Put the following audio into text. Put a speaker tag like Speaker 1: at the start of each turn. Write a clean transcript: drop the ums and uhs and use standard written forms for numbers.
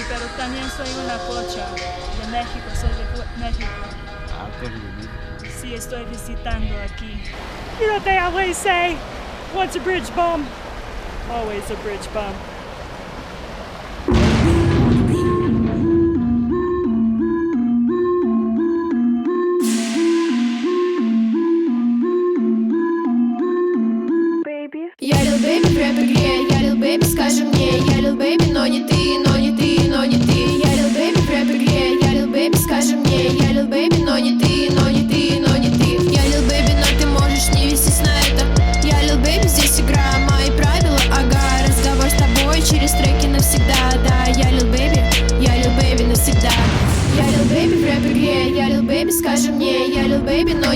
Speaker 1: Pero también soy una pocha de México, soy de México.
Speaker 2: Ah, tú eres de México.
Speaker 1: Sí, estoy visitando aquí. You know what they always say? Once a bridge bum, always a bridge bum.
Speaker 3: Я лил бэйби в рэп-игре, я лил бэйби, скажи мне. Я лил бэйби, но не ты, но не ты, но не ты. Я лил бэйби в рэп-игре, я лил бэйби, скажи мне. Я лил бэйби, но не ты, но не ты, но не ты. Я лил бэйби, но ты можешь не вестись на это. Я лил бэйби, здесь игра, мои правила, ага. Разговор с тобой через треки навсегда, да. Я лил бэйби навсегда. Я лил бэйби в рэп-игре, я лил бэйби, скажи мне. Я лил бэйби, но